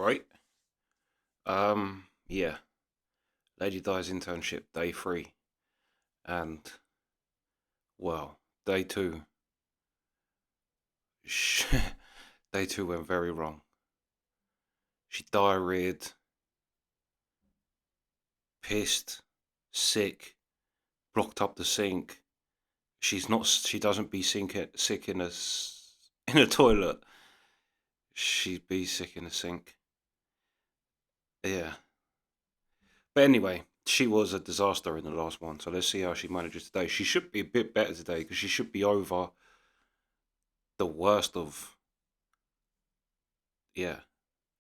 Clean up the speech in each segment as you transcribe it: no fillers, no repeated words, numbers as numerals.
right? Yeah. Lady Di's internship, day 3. And, well, day 2. Day 2 went very wrong. She diarrheaed, pissed, sick, blocked up the sink. She doesn't be sick in in a toilet. She'd be sick in a sink. Yeah. But anyway, she was a disaster in the last one. So let's see how she manages today. She should be a bit better today because she should be over the worst of, yeah,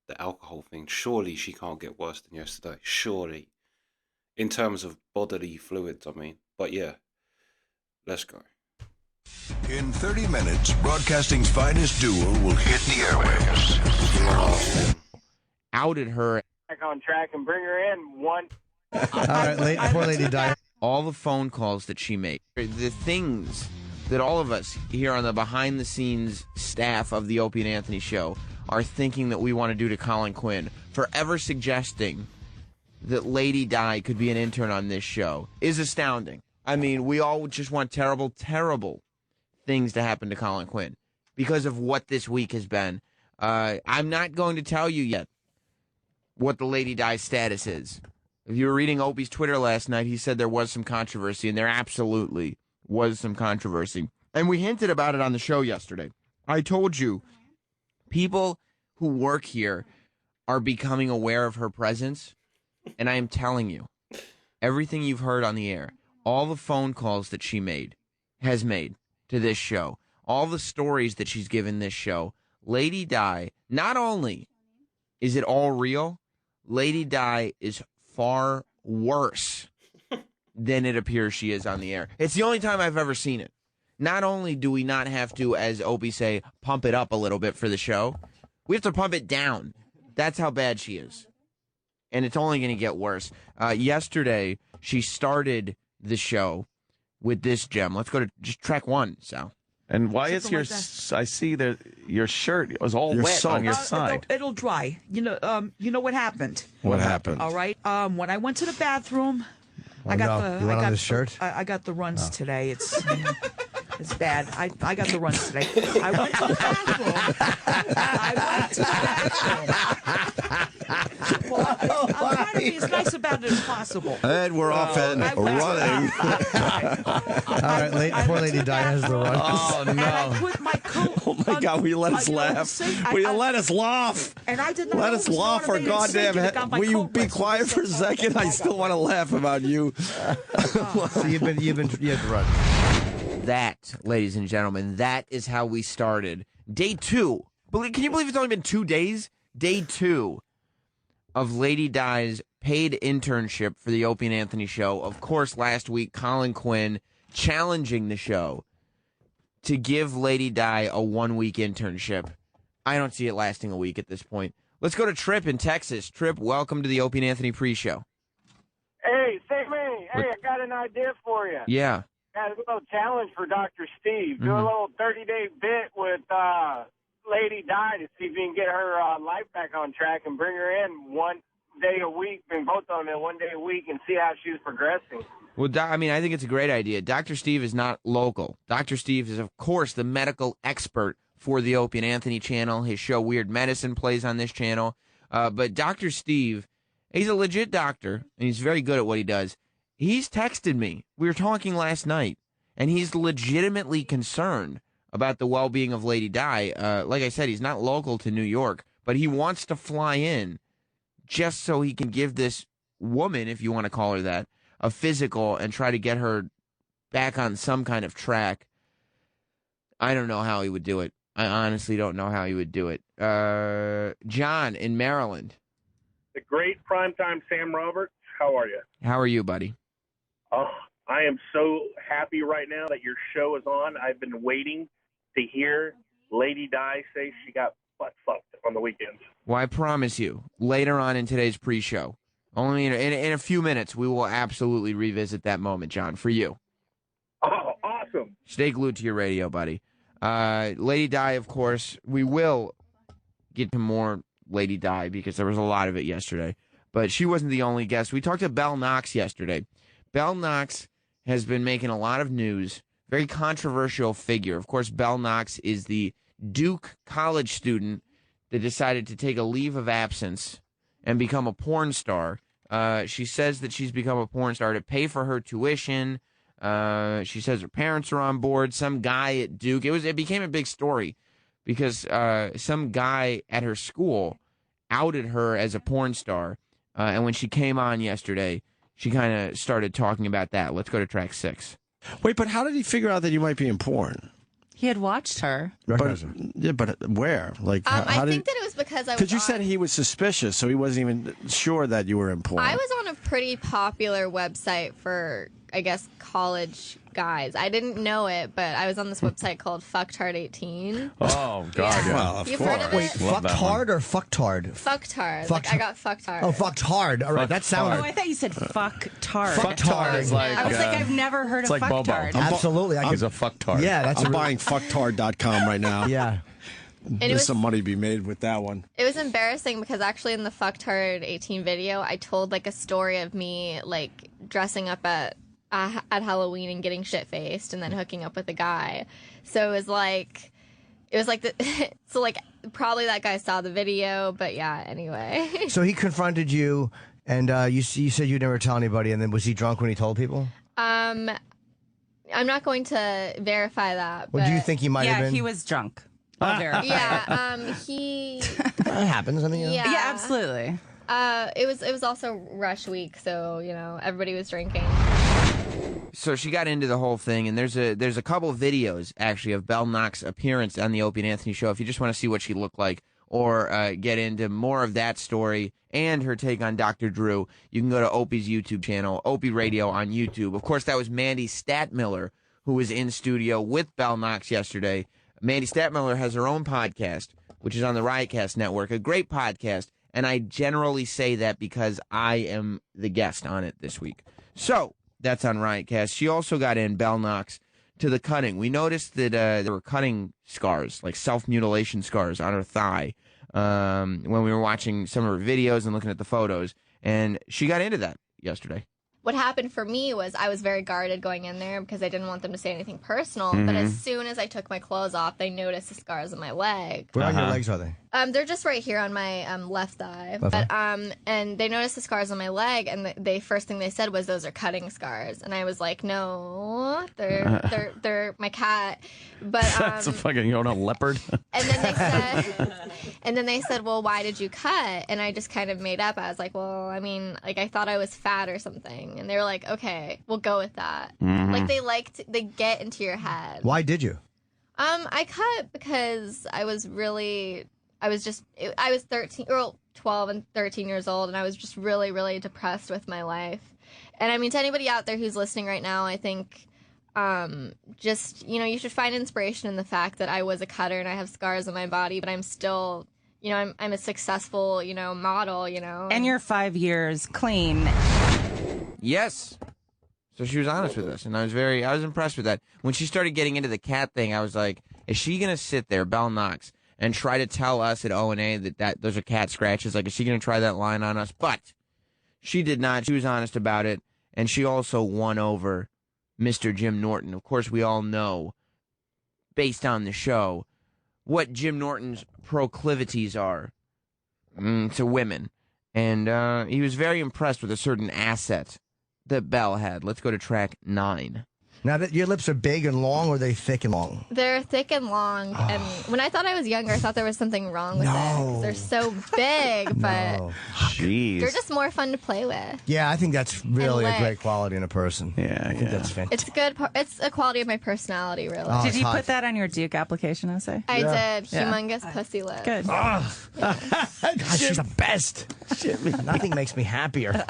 the alcohol thing. Surely she can't get worse than yesterday. Surely. In terms of bodily fluids, I mean. But yeah, let's go. In 30 minutes, broadcasting's finest duo will hit the airwaves. Outed her. Back on track and bring her in one. All right, poor Lady Di. All the phone calls that she made. The things that all of us here on the behind-the-scenes staff of the Opie and Anthony show are thinking that we want to do to Colin Quinn, forever suggesting that Lady Di could be an intern on this show, is astounding. I mean, we all just want terrible, terrible things to happen to Colin Quinn because of what this week has been. I'm not going to tell you yet what the Lady Di status is. If you were reading Opie's Twitter last night, he said there was some controversy, and there absolutely was some controversy. And we hinted about it on the show yesterday. I told you, people who work here are becoming aware of her presence, and I am telling you, everything you've heard on the air, all the phone calls that she has made to this show, all the stories that she's given this show, Lady Di, not only is it all real, Lady Di is far worse than it appears she is on the air. It's the only time I've ever seen it. Not only do we not have to, as Opie say, pump it up a little bit for the show, we have to pump it down. That's how bad she is. And it's only going to get worse. Yesterday, she started the show with this gem. Let's go to just track 1, Sal. And why is your? I see that your shirt was all wet on your side. It'll dry. You know what happened. What happened? All right. When I went to the bathroom, You got the shirt? I got the runs today. It's bad. I got the runs today. I went to the bathroom. Well, I'm trying to be as nice about it as possible. And we're off and running. All right, poor Lady Di has the run. Oh, no. And I put my coat. Oh, my God, will you let us laugh? Will you let us laugh? And I did not Let us laugh for goddamn head. Will you be quiet for a second? I still want to laugh about you. So you had the run. That, ladies and gentlemen, that is how we started. Day 2. Can you believe it's only been 2 days? Day 2 of Lady Di's paid internship for the Opie and Anthony show. Of course, last week, Colin Quinn challenging the show to give Lady Di a 1-week internship. I don't see it lasting a week at this point. Let's go to Trip in Texas. Trip, welcome to the Opie and Anthony pre-show. Hey, Sammy. Hey, I got an idea for you. Yeah. Got a little challenge for Dr. Steve. Do a little 30-day bit with Lady Di to see if you can get her life back on track and bring her in 1 day a week, bring both of them in 1 day a week and see how she's progressing. Well, I think it's a great idea. Dr. Steve is not local. Dr. Steve is, of course, the medical expert for the Opie and Anthony channel. His show Weird Medicine plays on this channel. But Dr. Steve, he's a legit doctor, and he's very good at what he does. He's texted me. We were talking last night, and he's legitimately concerned about the well-being of Lady Di. Like I said, he's not local to New York, but he wants to fly in just so he can give this woman, if you want to call her that, a physical and try to get her back on some kind of track. I don't know how he would do it. I honestly don't know how he would do it. John in Maryland. The great primetime Sam Roberts. How are you? How are you, buddy? Oh, I am so happy right now that your show is on. I've been waiting to hear Lady Di say she got butt fucked on the weekends. Well, I promise you, later on in today's pre-show, only in a few minutes, we will absolutely revisit that moment, John, for you. Oh, awesome. Stay glued to your radio, buddy. Lady Di, of course, we will get to more Lady Di because there was a lot of it yesterday. But she wasn't the only guest. We talked to Belle Knox yesterday. Belle Knox has been making a lot of news, very controversial figure. Of course, Belle Knox is the Duke college student that decided to take a leave of absence and become a porn star. She says that she's become a porn star to pay for her tuition. She says her parents are on board. Some guy at Duke, it became a big story because some guy at her school outed her as a porn star. And when she came on yesterday, she kind of started talking about that. Let's go to track 6. Wait, but how did he figure out that you might be in porn? He had watched her. But where? Like, I think that it was because I was. Because you said he was suspicious, so he wasn't even sure that you were in porn. I was on a pretty popular website for, I guess, college guys. I didn't know it, but I was on this website called Fucktard18. Oh, God. Yeah. Well, of You've course. heard of Wait, it? fucked hard or fucked hard? Fucktard. Fucked I got fucked hard. Oh, fucked hard. All right, that sounds. Oh, I thought you said fuck tard. Fuck tard is like. I was like, I've never heard of like fuck Bobo. tard. Absolutely. He's a fucktard. Yeah, that's I'm buying fucktard.com right now. Yeah. There's some money to be made with that one. It was embarrassing because actually in the Fucktard18 video, I told like a story of me like dressing up at Halloween and getting shit faced and then hooking up with a guy. So it was like so like probably that guy saw the video, but yeah, anyway. So he confronted you, and you said you'd never tell anybody, and then was he drunk when he told people? I'm not going to verify that. Well, but do you think he might have Yeah, been? he was drunk. I'll verify. Yeah, he. That happens. I mean, Yeah, Yeah, absolutely. It was also rush week, so everybody was drinking. So she got into the whole thing, and there's a couple of videos actually of Belle Knox's appearance on the Opie and Anthony show. If you just want to see what she looked like, or get into more of that story and her take on Dr. Drew, you can go to Opie's YouTube channel, Opie Radio on YouTube. Of course, that was Mandy Statmiller who was in studio with Belle Knox yesterday. Mandy Statmiller has her own podcast, which is on the Riotcast Network, a great podcast, and I generally say that because I am the guest on it this week. So that's on Riotcast. She also got in, Belle Knox, to the cutting. We noticed that there were cutting scars, like self-mutilation scars on her thigh when we were watching some of her videos and looking at the photos, and she got into that yesterday. What happened for me was I was very guarded going in there because I didn't want them to say anything personal. But as soon as I took my clothes off, they noticed the scars on my leg. Where on your legs are they? They're just right here on my left thigh. Left But and they noticed the scars on my leg, and the first thing they said was those are cutting scars, and I was like, no, they're my cat. But That's a fucking leopard. and then they said, well, why did you cut? And I just kind of made up. I was like, well, I mean, like I thought I was fat or something. And they were like, okay, we'll go with that. Like they get into your head. Why did you? I cut because I was 13 or 12 and 13 years old, and I was just really, really depressed with my life. And I mean, to anybody out there who's listening right now, I think just, you should find inspiration in the fact that I was a cutter and I have scars on my body, but I'm still, I'm a successful, model, And you're 5 years clean. Yes. So she was honest with us, and I was impressed with that. When she started getting into the cat thing, I was like, is she going to sit there, Belle Knox, and try to tell us at O&A that those are cat scratches? Like, is she going to try that line on us? But she did not. She was honest about it, and she also won over Mr. Jim Norton. Of course, we all know, based on the show, what Jim Norton's proclivities are to women. And he was very impressed with a certain asset that Belle had. Let's go to track 9. Now, that your lips are big and long, or are they thick and long? They're thick and long, and when I thought I was younger, I thought there was something wrong with it. 'Cause they're so big, but Jeez. they're just more fun to play with. Yeah, I think that's really a lick. great quality in a person. Yeah, I think that's fantastic. It's good. It's a quality of my personality, really. Oh, Did it's you hot. put that on your Duke application essay? I did. Yeah. Humongous pussy lips. Good. God, she's the best. Nothing makes me happier.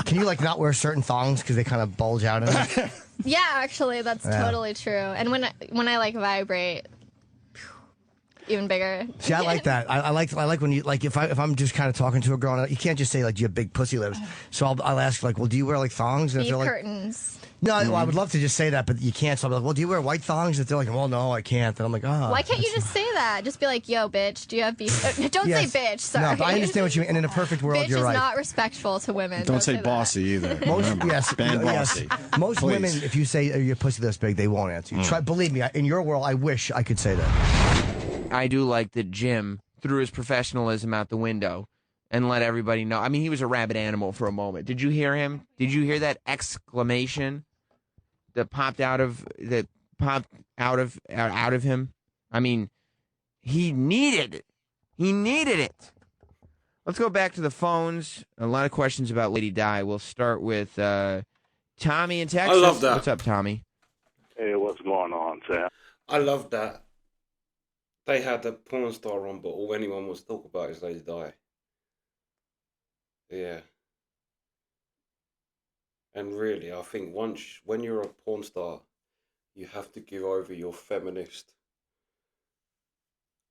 Can you not wear certain thongs because they kind of bulge out in it? Yeah, actually, that's totally true. And when I vibrate, even bigger. See, I like that. I like when you like if I'm just kind of talking to a girl, and you can't just say like, "Do you have big pussy lips?" So I'll ask like, "Well, do you wear like thongs?" And if Beef they're like, curtains. "No, I would love to just say that, but you can't." So I'll be like, "Well, do you wear white thongs?" If they're like, "Well, no, I can't," then I'm like, "Oh." Why can't you just say that? Just be like, "Yo, bitch, do you have beef?" Don't Yes. say bitch. Sorry. No, but I understand what you mean. And in a perfect world, Bitch you're is right. not respectful to women. Don't say that. bossy either. Most Remember, yes, ban yes. bossy. Most Please. women, if you say your pussy this big, they won't answer you. Try, believe me, in your world, I wish I could say that. I do like that Jim threw his professionalism out the window and let everybody know. I mean, he was a rabid animal for a moment. Did you hear him? Did you hear that exclamation that popped out of him? I mean, he needed it. He needed it. Let's go back to the phones. A lot of questions about Lady Di. We'll start with Tommy in Texas. I love that. What's up, Tommy? Hey, what's going on, Sam? I love that. They had the porn star on, but all anyone wants to talk about is Lady Di. Yeah. And really, I think when you're a porn star, you have to give over your feminist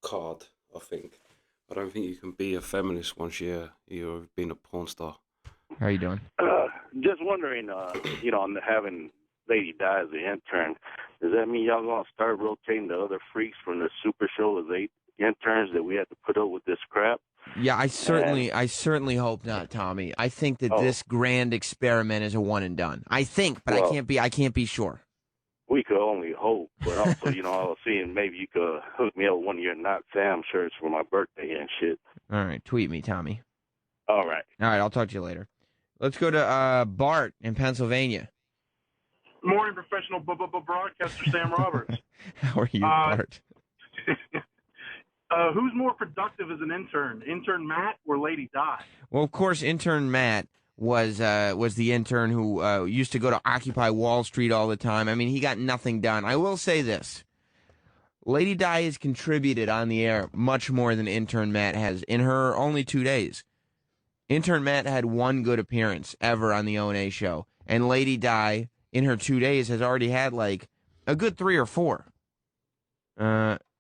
card, I think. I don't think you can be a feminist once you've been a porn star. How are you doing? Just wondering, on having Lady Di as the intern, does that mean y'all gonna start rotating the other freaks from the Super Show as interns that we had to put up with this crap? Yeah, I certainly hope not, Tommy. I think that this grand experiment is a one and done. I think, but Well, I can't be sure. We could only hope, but also, I was seeing maybe you could hook me up with one of your Not Sam shirts for my birthday and shit. All right, tweet me, Tommy. All right. All right, I'll talk to you later. Let's go to Bart in Pennsylvania. Morning, professional broadcaster Sam Roberts. How are you, Bart? Who's more productive as an intern, Matt or Lady Di? Well, of course, intern Matt was the intern who used to go to Occupy Wall Street all the time. I mean, he got nothing done. I will say this. Lady Di has contributed on the air much more than intern Matt has in her only 2 days. Intern Matt had one good appearance ever on the O&A show, and Lady Di, in her 2 days, has already had, like, a good 3 or 4.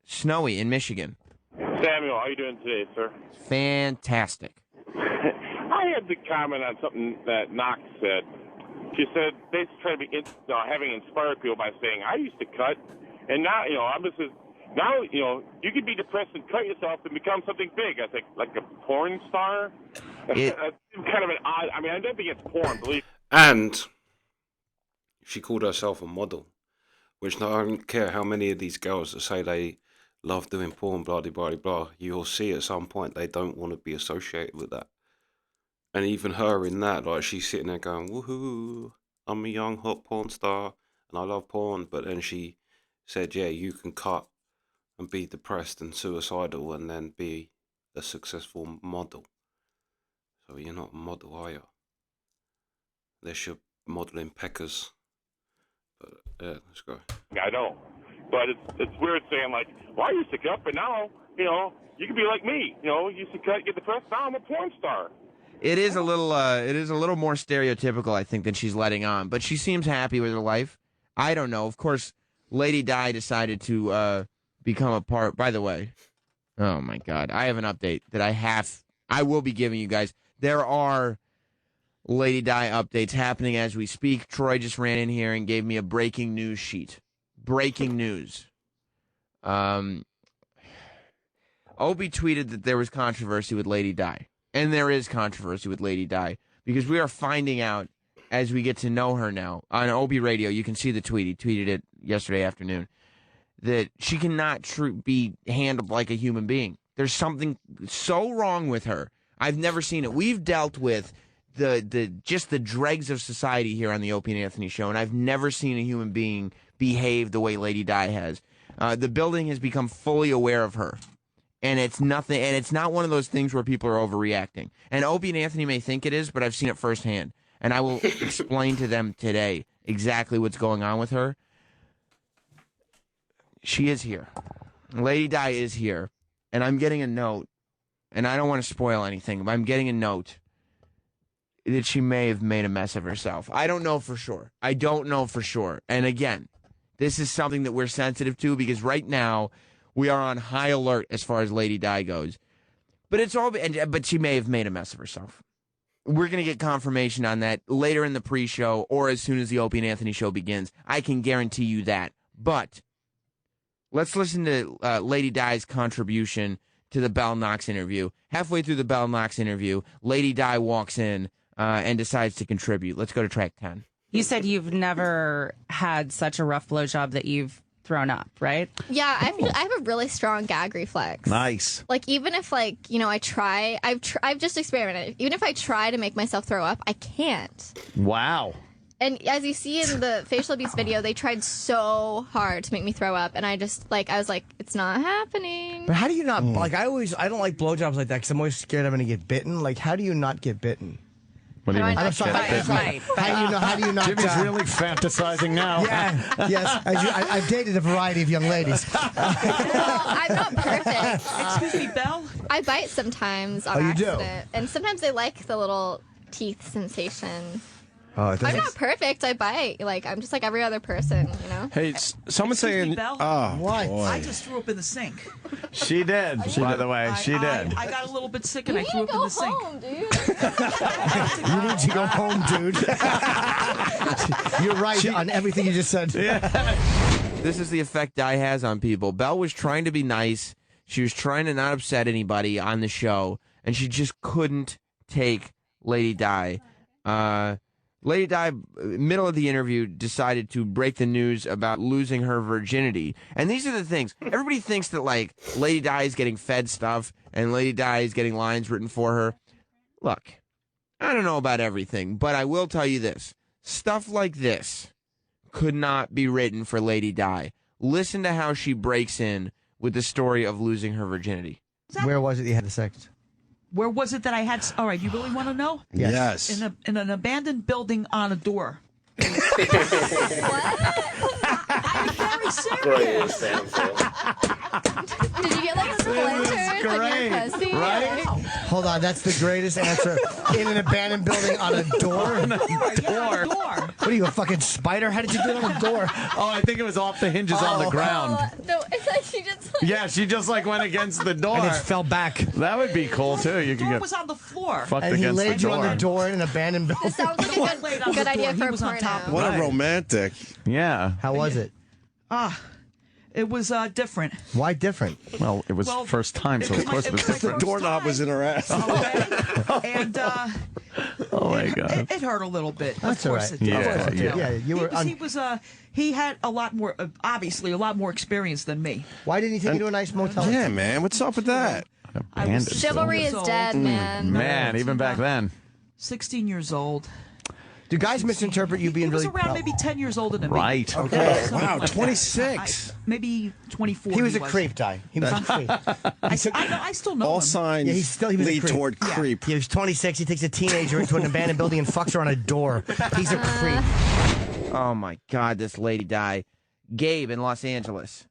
Snowy in Michigan. Samuel, how you doing today, sir? Fantastic. I had to comment on something that Knox said. She said basically trying to be having inspired people by saying, I used to cut, and now, now, you could be depressed and cut yourself and become something big. I think, like a porn star. That's kind of an odd, I don't think it's porn, believe me. And she called herself a model, which I don't care how many of these girls that say they love doing porn, blah, blah, blah, blah. You'll see at some point they don't want to be associated with that. And even her in that, like, she's sitting there going, woohoo, I'm a young hot porn star and I love porn. But then she said, yeah, you can cut and be depressed and suicidal and then be a successful model. So you're not a model, are you? Unless you're modeling peckers. But yeah, let's go. I know. But it's weird saying, like, well, I used to cut, but now, you can be like me. You used to cut, get depressed, now I'm a porn star. It is a little more stereotypical, I think, than she's letting on. But she seems happy with her life. I don't know. Of course, Lady Di decided to become a part. By the way, oh my God, I have an update that I will be giving you guys. There are Lady Di updates happening as we speak. Troy just ran in here and gave me a breaking news sheet. Breaking news. Opie tweeted that there was controversy with Lady Di. And there is controversy with Lady Di because we are finding out as we get to know her now. On Opie Radio, you can see the tweet. He tweeted it yesterday afternoon. That she cannot be handled like a human being. There's something so wrong with her. I've never seen it. We've dealt with just the dregs of society here on the Opie and Anthony show, and I've never seen a human being behave the way Lady Di has. The building has become fully aware of her. And it's nothing, and it's not one of those things where people are overreacting. And Opie and Anthony may think it is, but I've seen it firsthand. And I will explain to them today exactly what's going on with her. She is here. Lady Di is here. And I'm getting a note, and I don't want to spoil anything, but I'm getting a note that she may have made a mess of herself. I don't know for sure. And again, this is something that we're sensitive to because right now, we are on high alert as far as Lady Di goes. But it's all. But she may have made a mess of herself. We're going to get confirmation on that later in the pre-show or as soon as the Opie and Anthony show begins. I can guarantee you that. But let's listen to Lady Di's contribution to the Bell Knox interview. Halfway through the Bell Knox interview, Lady Di walks in and decides to contribute. Let's go to track 10. You said you've never had such a rough blowjob that you've thrown up, right? Yeah, I have a really strong gag reflex. Nice. Like, even if, like, you know, I've just experimented. Even if I try to make myself throw up, I can't. Wow. And as you see in the facial abuse video, they tried so hard to make me throw up, and I was like, it's not happening. But how do you not, like, I don't like blowjobs like that because I'm always scared I'm going to get bitten. Like, how do you not get bitten? What do you mean? I'm sorry. How do you not? Jimmy's really fantasizing now. Yeah, yes. I've dated a variety of young ladies. Well, I'm not perfect. Excuse me, Belle? I bite sometimes on you do? accident. And sometimes I like the little teeth sensation. Oh, I'm not perfect. I bite. Like, I'm just like every other person, you know? Hey, someone's saying... me, Belle? Oh, What? boy. I just threw up in the sink. She did, by the way. She did. I got a little bit sick and You I threw need to up in go the sink. home, dude. You need to go home, dude. You're right on everything you just said. This is the effect Di has on people. Belle was trying to be nice. She was trying to not upset anybody on the show, and she just couldn't take Lady Di. Lady Di, middle of the interview, decided to break the news about losing her virginity. And these are the things. Everybody thinks that, like, Lady Di is getting fed stuff and Lady Di is getting lines written for her. Look, I don't know about everything, but I will tell you this. Stuff like this could not be written for Lady Di. Listen to how she breaks in with the story of losing her virginity. Where was it you had the sex? Where was it that I had... All right, you really want to know? Yes. In an abandoned building on a door. What? I'm very Great serious. Did you get, like, splinters on your pussy? Right? Hold on, that's the greatest answer. In an abandoned building on a door? Door. What are you, a fucking spider? How did you get on a door? Oh, I think it was off the hinges on the ground. No, it's like she just... Like, Yeah, she just like went against the door. And it fell back. That would be cool too. You The could door get was on the floor. fucked And he against laid the you door. on the door in an abandoned building. this sounds like Laid a on good the idea door. for He a was on top porno. of What a romantic. Yeah. How was it? It was different. Why different? Well, it was Well, first time, so it of was course my- it was it was my different. first Doorknob time. was in her ass. Okay? And Oh my God. it hurt a little bit. That's of all course right. it did. Yeah, Of course it did. yeah. Yeah, you were. He had a lot more, obviously, a lot more experience than me. Why didn't he take you to a nice motel? Yeah, man. What's up with that? Chivalry is dead, man. Man, even back then. 16 years old. Do guys misinterpret you being He was really? around maybe 10 years older than me. Right. Okay. Wow, Like that. 26. Maybe 24. He was a creep, Di. He was a creep. I still know All him. signs Yeah, he was a lead creep. toward Yeah. creep. He was 26. He takes a teenager into an abandoned building and fucks her on a door. He's a creep. Oh, my God, this Lady Di. Gabe in Los Angeles.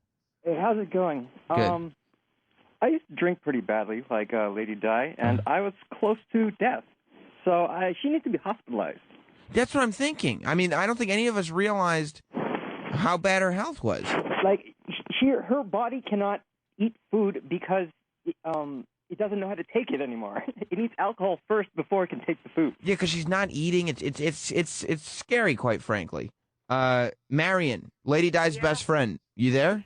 Hey, how's it going? Good. I used to drink pretty badly, like Lady Di, and I was close to death. So she needs to be hospitalized. That's what I'm thinking. I mean, I don't think any of us realized how bad her health was. Like, her body cannot eat food because it doesn't know how to take it anymore. It needs alcohol first before it can take the food. Yeah, because she's not eating. It's scary, quite frankly. Marion, Lady Di's best friend. You there?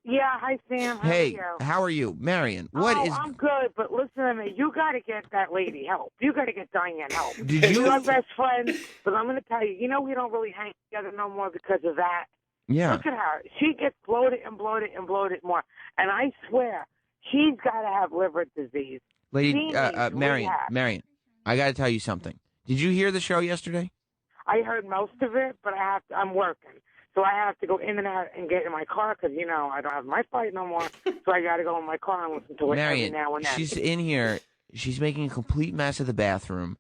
Yeah, hi Sam. How Hey, are you? how are you, Marion? What is? I'm good, but listen to me. You got to get that lady help. You got to get Diane help. Did you- You're my best friend, but I'm going to tell you. You know we don't really hang together no more because of that. Yeah. Look at her. She gets bloated and bloated and bloated more. And I swear, she's got to have liver disease. Lady, She needs Marion, rehab. Marion, I got to tell you something. Did you hear the show yesterday? I heard most of it, but I'm working. So I have to go in and out and get in my car because, you know, I don't have my fight no more. So I got to go in my car and listen to it Marion, every now and then. she's in here. She's making a complete mess of the bathroom.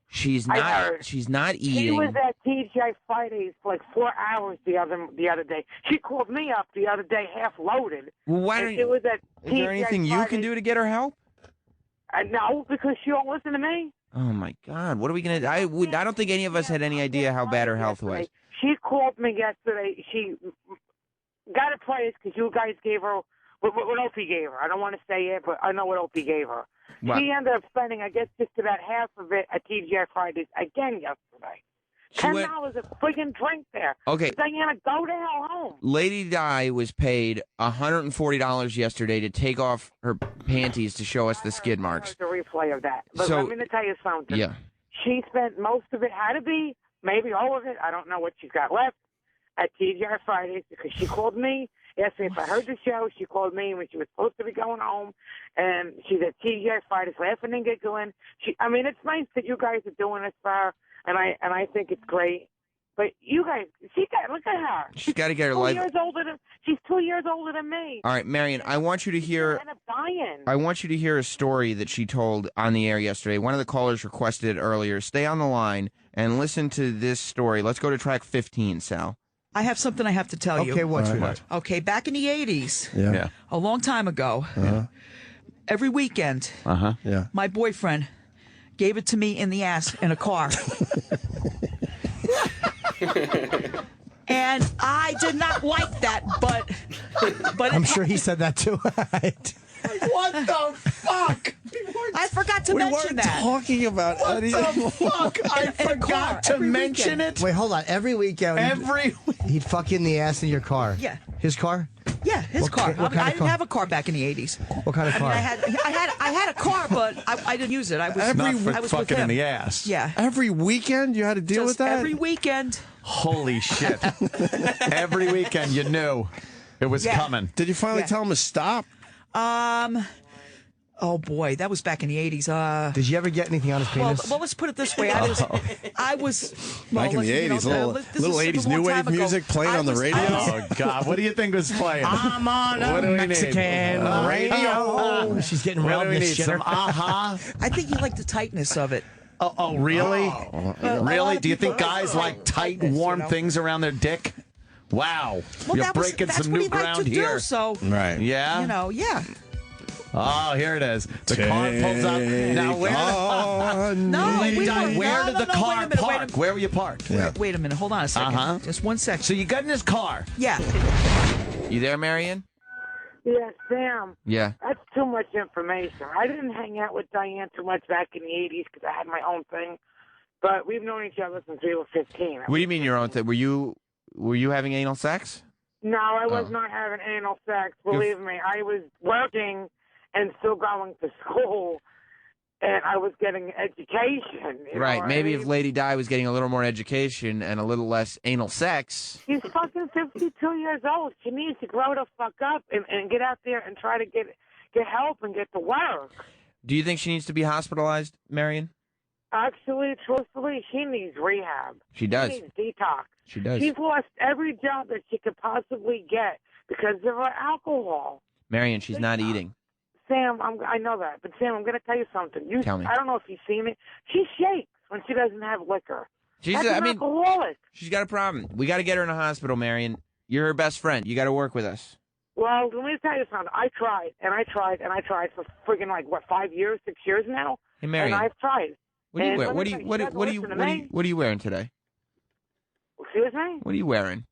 She's I not. heard. She's not She eating. was at TGI Fridays for like 4 hours the other day. She called me up the other day, half loaded. Well, why and don't she you? was at Is there TGI anything you can Fridays. do to get her help? No, because she don't listen to me. Oh my God! What are we gonna? I don't think any of us had any idea how bad her health was. She called me yesterday. She got a prize because you guys gave her what Opie gave her. I don't want to say it, but I know what Opie gave her. What? She ended up spending, I guess, just about half of it at TGI Fridays again yesterday. $10 a friggin' drink there. Okay. Diana, go to hell home. Lady Di was paid $140 yesterday to take off her panties to show us the skid marks. There's a replay of that. But So- let me tell you something. Yeah. She spent most of it, had to be, maybe all of it, I don't know what she's got left, at TGI Fridays because she called me, asked me if I heard the show. She called me when she was supposed to be going home, and she's at TGI Fridays laughing and giggling. It's nice that you guys are doing this for her, and I think it's great. But you guys, look at her. She's got to get her 2 life. years older than, she's 2 years older than me. All right, Marion, I want you to hear. End up dying. I want you to hear a story that she told on the air yesterday. One of the callers requested it earlier. Stay on the line and listen to this story. Let's go to track 15, Sal. I have something I have to tell you. Okay, what, sweetheart? Okay, back in the 80s, Yeah. a long time ago, every weekend, Yeah. my boyfriend gave it to me in the ass in a car. And I did not like that, but I'm sure he said that too. What the fuck? I forgot to We mention weren't that. talking about What any. the fuck? I forgot to mention it. Wait, hold on. Every weekend, he'd fuck you in the ass in your car. Yeah. His car? Yeah, his What car. ki- what kind I of didn't car? have a car back in the 80s. What kind of car? I had a car, but I didn't use it. I was Not for I was fucking with him. in the ass. Yeah. Every weekend you had to deal with that? Every weekend. Holy shit. Every weekend you knew it was Yeah. coming. Did you finally Yeah. tell him to stop? Oh boy, that was back in the 80s. Did you ever get anything on his penis? Well, let's put it this way. I was Back in the 80s, little 80s new wave music playing on the radio. Oh, God. What do you think was playing? I'm on What do a we need? Mexican radio. She's getting What real do we need? this Some shitter. aha? I think you like the tightness of it. Oh, really? a Really? lot of Do you think people- guys like tight, warm things around their dick? Wow. Well, You're that was- breaking that's some what new he liked ground to do, here. so, Right. Yeah? you know, yeah. Oh, here it is. The car pulls up. Now, where No, Lady we Di, were- where no, did no, the no, car wait a minute, wait a park? Where were you parked? Wait a minute. Hold on a second. Uh-huh. Just one second. So you got in his car. Yeah. You there, Marion? Yeah, Sam. Yeah. That's too much information. I didn't hang out with Diane too much back in the 80s because I had my own thing. But we've known each other since we were 15. What do you mean your own thing? Were you having anal sex? No, I was Oh. not having anal sex. Believe me, I was working and still going to school, and I was getting education. you know Right. what Maybe I if mean? Lady Di was getting a little more education and a little less anal sex. She's fucking 52 years old. She needs to grow the fuck up and get out there and try to get help and get to work. Do you think she needs to be hospitalized, Marion? Actually, truthfully, she needs rehab. She does. She needs detox. She does. She's lost every job that she could possibly get because of her alcohol. Marion, she's not eating. Sam, I know that, but Sam, I'm going to tell you something. Tell me. I don't know if you've seen it. She shakes when she doesn't have liquor. She's That's an alcoholic. she's got a problem. We got to get her in a hospital, Marion. You're her best friend. You got to work with us. Well, let me tell you something. I tried, and I tried, and I tried for friggin' 5 years, 6 years now. Hey, Marion. And I've tried. What do you And wear? let What me do you tell what she do- what do you doesn't what do listen you to what are you wearing today? me. Excuse me? What are you wearing?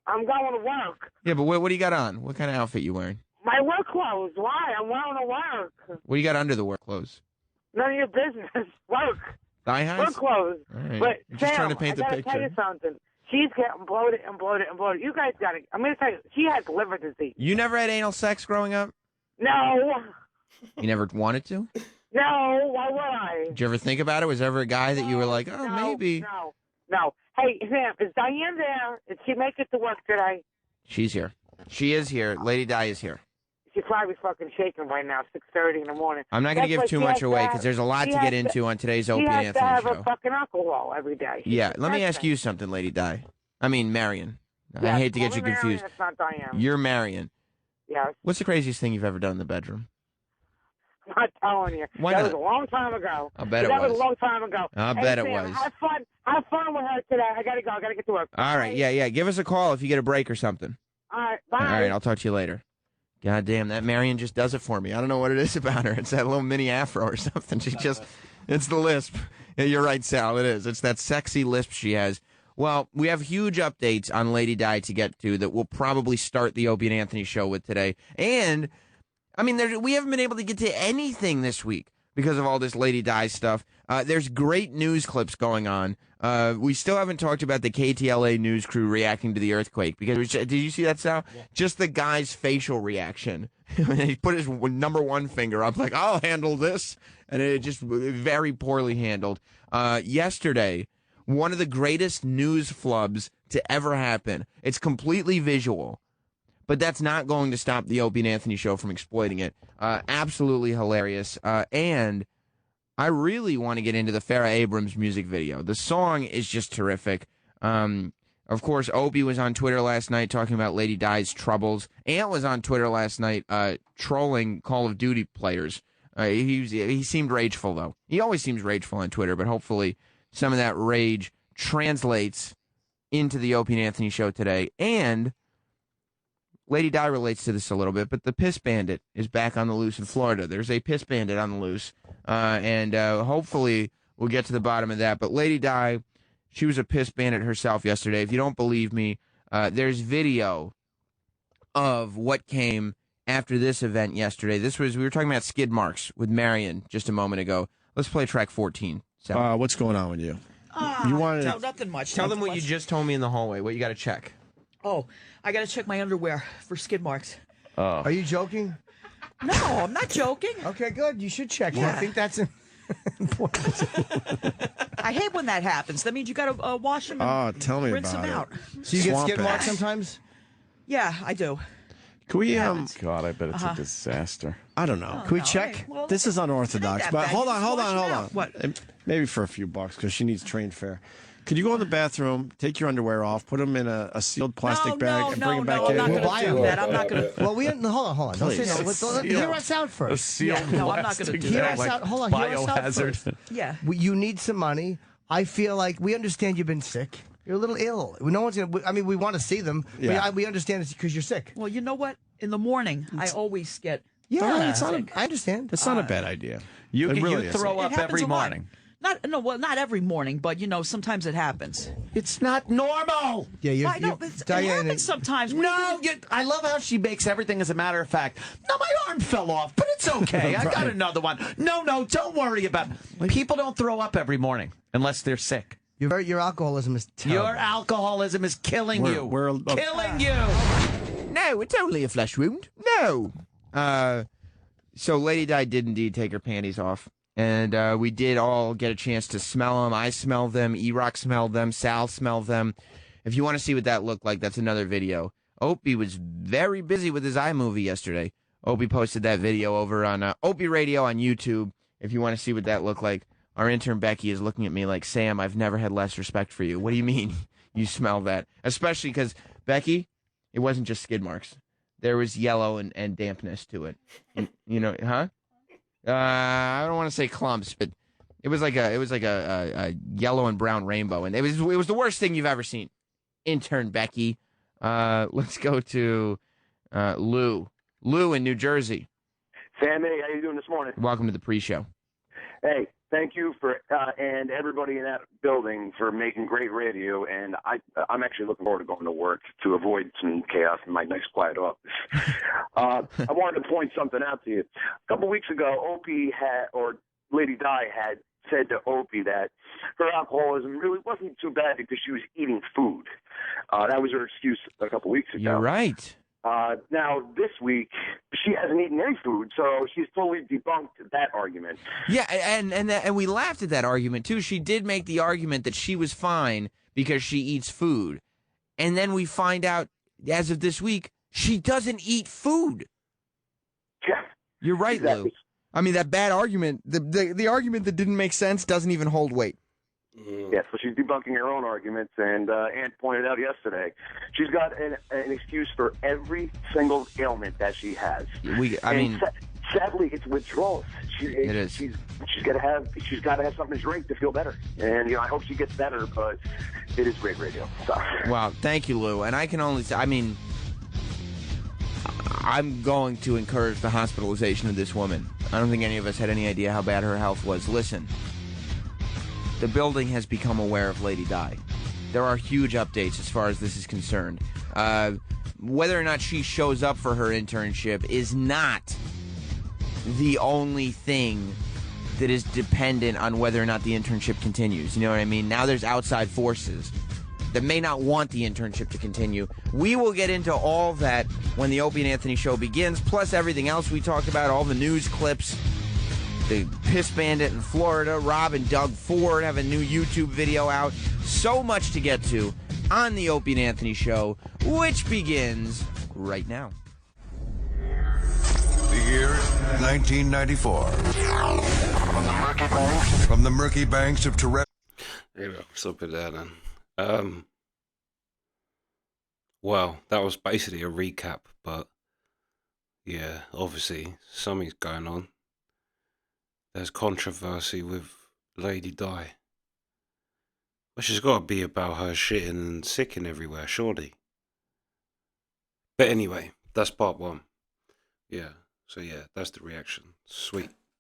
I'm going to work. Yeah, but what do you got on? What kind of outfit you wearing? My work clothes. Why? I'm wearing to work. What do you got under the work clothes? None of your business. Work. Thigh highs? Work clothes. All right. But I'm just Sam, trying to paint the I gotta tell you picture. something. She's getting bloated and bloated and bloated. You guys got to. I'm going to tell you. She has liver disease. You never had anal sex growing up? No. You never wanted to? No. Why would I? Did you ever think about it? Was there ever a guy that you were like, oh, maybe? No. Hey, Sam, is Diane there? Did she make it to work today? She's here. She is here. Lady Di is here. She's probably fucking shaking right now, 6:30 in the morning. I'm not going to That's give why too she much has to away have- because there's a lot she to has get into on today's Opie She and has to Anthony have show. her fucking alcohol every day. Yeah, let me ask disgusting. you something, Lady Di. I mean, Marion. I Yes, hate to get call you me Marion, confused. It's not Diane. You're Marion. Yes. What's the craziest thing you've ever done in the bedroom? I'm not telling you. Why that not? was a long time ago. I'll bet it that was. was a long time ago. I'll Hey, bet it Sam, was. Have fun. Have fun with her today. I gotta go. I gotta get to work. All right, yeah. Give us a call if you get a break or something. All right. Bye. All right, I'll talk to you later. God damn, that Marion just does it for me. I don't know what it is about her. It's that little mini afro or something. It's the lisp. Yeah, you're right, Sal. It is. It's that sexy lisp she has. Well, we have huge updates on Lady Di to get to that we'll probably start the Opie and Anthony show with today. And, I mean, we haven't been able to get to anything this week because of all this Lady Di stuff. There's great news clips going on. We still haven't talked about the KTLA news crew reacting to the earthquake. Because did you see that, Sal? Yeah. Just the guy's facial reaction. He put his number one finger up like, I'll handle this. And it just very poorly handled. Yesterday, one of the greatest news flubs to ever happen. It's completely visual. But that's not going to stop the Opie and Anthony show from exploiting it. Absolutely hilarious. And I really want to get into the Farrah Abrams music video. The song is just terrific. Of course, Opie was on Twitter last night talking about Lady Di's troubles. Ant was on Twitter last night trolling Call of Duty players. He seemed rageful, though. He always seems rageful on Twitter, but hopefully some of that rage translates into the Opie and Anthony show today. And Lady Di relates to this a little bit, but the piss bandit is back on the loose in Florida. There's a piss bandit on the loose, and hopefully we'll get to the bottom of that. But Lady Di, she was a piss bandit herself yesterday. If you don't believe me, there's video of what came after this event yesterday. We were talking about skid marks with Marion just a moment ago. Let's play track 14. What's going on with you? You wanted no, nothing much. Tell them what much. you just told me in the hallway, what you got to check. Oh, I got to check my underwear for skid marks. Oh. Are you joking? No, I'm not joking. Okay, good. You should check. Yeah. I think that's important. I hate when that happens. That means you got to wash them and tell me rinse about them it. out. So you get skid marks sometimes? Yeah, I do. Can we, God, I bet it's a disaster. I don't know. Can we check? Well, this is unorthodox, that but bad. hold You on. just wash them out. What? Maybe for a few bucks because she needs train fare. Could you go in the bathroom, take your underwear off, put them in a sealed plastic bag, and bring them back in? I'm not going to do that. I'm not going to. Well, hold on. Don't say no. Let's hear us out first. A sealed no, I'm not going to do Hear that. us out. Hold on. Hear us out first. Yeah. You need some money. I feel like we understand you've been sick. You're a little ill. No one's going to. I mean, we want to see them. Yeah. We understand it's because you're sick. Well, you know what? In the morning, I always get. Yeah, sick. I understand. It's not a bad idea. You really throw up every morning. Not every morning, but sometimes it happens. It's not normal. Yeah, it happens sometimes. No, I love how she makes everything as a matter of fact. No, my arm fell off, but it's okay. I got another one. No, don't worry about it. People don't throw up every morning unless they're sick. Your alcoholism is terrible. Your alcoholism is killing you. Killing you. No, it's only a flesh wound. No. So Lady Di did indeed take her panties off. And we did all get a chance to smell them. I smelled them. E-Rock smelled them. Sal smelled them. If you want to see what that looked like, that's another video. Opie was very busy with his iMovie yesterday. Opie posted that video over on Opie Radio on YouTube. If you want to see what that looked like, our intern Becky is looking at me like, Sam, I've never had less respect for you. What do you mean you smell that? Especially because, Becky, it wasn't just skid marks. There was yellow and dampness to it. Huh? I don't want to say clumps, but it was like a yellow and brown rainbow, and it was the worst thing you've ever seen. Intern Becky, let's go to Lou in New Jersey. Sammy, how you doing this morning? Welcome to the pre-show. Hey, thank you for and everybody in that building for making great radio, and I'm actually looking forward to going to work to avoid some chaos in my next quiet office. I wanted to point something out to you. A couple weeks ago, Lady Di had said to Opie that her alcoholism really wasn't too bad because she was eating food. That was her excuse a couple weeks ago. You're right. Now, this week, she hasn't eaten any food, so she's totally debunked that argument. Yeah, and we laughed at that argument, too. She did make the argument that she was fine because she eats food. And then we find out, as of this week, she doesn't eat food. Yeah. You're right, exactly. Lou. I mean, that bad argument, the argument that didn't make sense doesn't even hold weight. Yeah, so she's debunking her own arguments, and Ant pointed out yesterday, she's got an excuse for every single ailment that she has. Sadly, it's withdrawals. It is. She's got to have something to drink to feel better, and I hope she gets better. But it is great radio. So. Wow, thank you, Lou. And I can only say, I'm going to encourage the hospitalization of this woman. I don't think any of us had any idea how bad her health was. Listen. The building has become aware of Lady Di. there are huge updates as far as this is concerned. Whether or not she shows up for her internship is not the only thing that is dependent on whether or not the internship continues. You know what I mean? Now there's outside forces that may not want the internship to continue. We will get into all that when the Opie and Anthony show begins, plus everything else we talked about, all the news clips, the piss bandit in Florida, Rob and Doug Ford have a new YouTube video out. So much to get to on the Opie and Anthony show, which begins right now. The year 1994. From the murky banks of Tourette. There you go. Stop it there then. Well, that was basically a recap, but yeah, obviously something's going on. There's controversy with Lady Di. Which has got to be about her shitting and sicking everywhere, surely. But anyway, that's part one. Yeah, so yeah, that's the reaction. Sweet.